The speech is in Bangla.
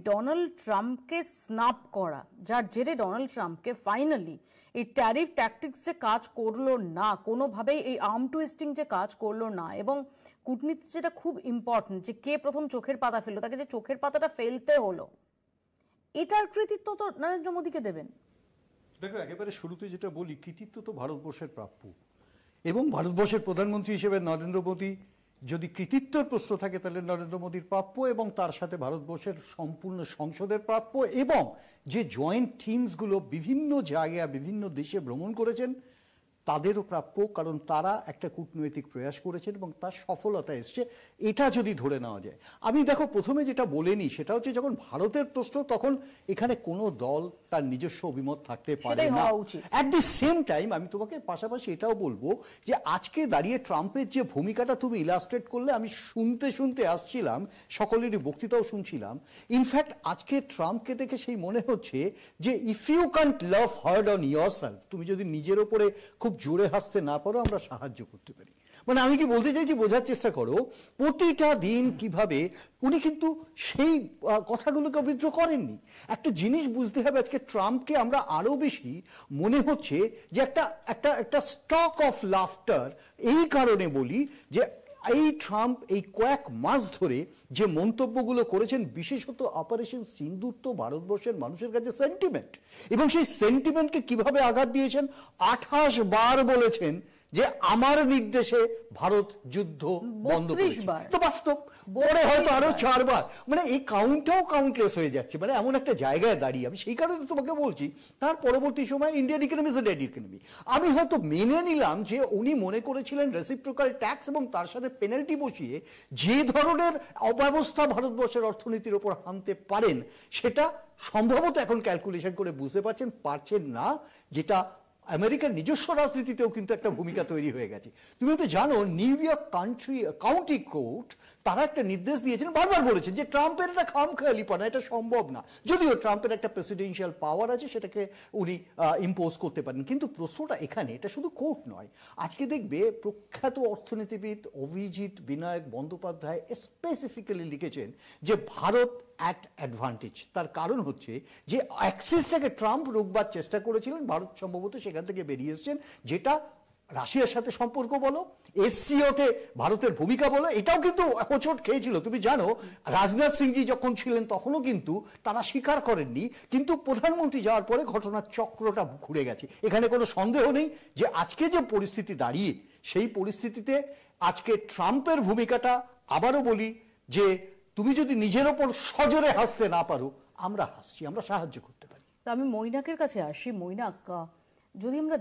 ডোনাল্ড ট্রাম্পকে স্নাপ করা, যার জেরে ডোনাল্ড ট্রাম্পকে ফাইনালি এই ট্যারিফ ট্যাকটিক্স যে কাজ করলো না, কোনোভাবেই এই আর্ম টুইস্টিং যে কাজ করলো না, এবং কূটনীতি যেটা খুব ইম্পর্টেন্ট, যে কে প্রথম চোখের পাতা ফেললো, তাকে যে চোখের পাতাটা ফেলতে হলো, এটার কৃতিত্ব তো নরেন্দ্র মোদীকে দেবেন। দেখো, একেবারে শুরুতে যেটা বলি, কৃতিত্ব তো ভারতবর্ষের প্রাপ্য, এবং ভারতবর্ষের প্রধানমন্ত্রী হিসেবে নরেন্দ্র মোদী যদি কৃতিত্বের প্রশ্ন থাকে তাহলে নরেন্দ্র মোদীর প্রাপ্য, এবং তার সাথে ভারতবর্ষের সম্পূর্ণ সংসদের প্রাপ্য, এবং যে জয়েন্ট টিমসগুলো বিভিন্ন জায়গায় বিভিন্ন দেশে ভ্রমণ করেছেন তাদেরও প্রাপ্য, কারণ তারা একটা কূটনৈতিক প্রয়াস করেছেন এবং তার সফলতা এসছে, এটা যদি ধরে নেওয়া যায়। আমি দেখো প্রথমে যেটা বলেনি সেটা হচ্ছে, যখন ভারতের প্রশ্ন তখন এখানে কোনো দল তার নিজস্ব অভিমত থাকতে পারে না। অ্যাট দি সেম টাইম আমি তোমাকে পাশাপাশি এটাও বলবো যে আজকে দাঁড়িয়ে ট্রাম্পের যে ভূমিকাটা তুমি ইলাস্ট্রেট করলে, আমি শুনতে শুনতে আসছিলাম, সকলেরই বক্তৃতাও শুনছিলাম। ইনফ্যাক্ট আজকে ট্রাম্পকে দেখে সেই মনে হচ্ছে যে if you can't love hard on yourself, তুমি যদি নিজের ওপরে খুব জোরে হাসতে না পারো, আমরা সাহায্য করতে পারি। মানে আমি কি বলতে চাইছি, বোঝার চেষ্টা করো, প্রতিটা দিন কিভাবে উনি কিন্তু সেই কথাগুলোকে বিদ্রোহ করেননি। একটা জিনিস বুঝতে হবে, আজকে ট্রাম্পকে আমরা আরো বেশি মনে হচ্ছে যে একটা স্টক অফ লাফটার। এই কারণে বলি যে এই ট্রাম্প এই কয়েক মাস ধরে যে মন্তব্যগুলো করেছেন, বিশেষত অপারেশন সিন্দুর তো ভারতবর্ষের মানুষের কাছে সেন্টিমেন্ট, এবং সেই সেন্টিমেন্টকে কিভাবে আঘাত দিয়েছেন। 28 বার বলেছেন যে আমার নির্দেশে ভারত যুদ্ধ বন্ধ করেছে, তো বাস্তব পরে হয়তো আরো 4 বার, মানে এই কাউন্টটাও কাউন্টলেস হয়ে যাচ্ছে। মানে এমন একটা জায়গায় দাঁড়িয়ে, আমি সেই কারণে তোমাকে বলছি, তার পরবর্তী সময় Indian economy is a dead economy. আমি হয়তো মেনে নিলাম যে উনি মনে করেছিলেন রেসিপ্রোকাল ট্যাক্স এবং তার সাথে পেনাল্টি বসিয়ে যে ধরনের অব্যবস্থা ভারতবর্ষের অর্থনীতির উপর আনতে পারেন, সেটা সম্ভবত এখন ক্যালকুলেশন করে বুঝতে পারছেন না, যেটা আমেরিকার নিজস্ব রাজনীতিতেও কিন্তু একটা ভূমিকা তৈরি হয়ে গেছে। তুমি তো জানো, নিউ ইয়র্ক কাউন্টি কোর্ট তারা একটা নির্দেশ দিয়েছেন, বারবার বলেছেন যে ট্রাম্পের একটা খামখেয়ালিপনা, এটা সম্ভব না। যদিও ট্রাম্পের একটা প্রেসিডেন্সিয়াল পাওয়ার আছে, সেটাকে উনি ইম্পোজ করতে পারেন। কিন্তু প্রশ্নটা এখানে, এটা শুধু কোর্ট নয়। আজকে দেখবে প্রখ্যাত অর্থনীতিবিদ অভিজিৎ বিনায়ক বন্দ্যোপাধ্যায় স্পেসিফিক্যালি লিখেছেন যে ভারত অ্যাট অ্যাডভান্টেজ। তার কারণ হচ্ছে যে অ্যাক্সিসটাকে ট্রাম্প রোকবার চেষ্টা করেছিলেন, ভারত সম্ভবত সেখান থেকে বেরিয়ে এসছেন, যেটা রাশিয়ার সাথে সম্পর্ক বলো, এসসিওতে ভারতের ভূমিকা বলো, এটাও কিন্তু হোঁচট খেয়েছিল। তুমি জানো, রাজনাথ সিংজি যখন ছিলেন তখনও কিন্তু তারা স্বীকার করেননি, কিন্তু প্রধানমন্ত্রী যাওয়ার পরে ঘটনার চক্রটা ঘুরে গেছে। এখানে কোনো সন্দেহ নেই যে আজকে যে পরিস্থিতি দাঁড়িয়ে, সেই পরিস্থিতিতে আজকে ট্রাম্পের ভূমিকাটা, আবারও বলি যে তুমি যদি নিজের ওপর সজোরে হাসতে না পারো, আমরা হাসছি, আমরা সাহায্য করতে পারি। আমি মৈনাকের কাছে আসি। মৈনাক, যদি আমরা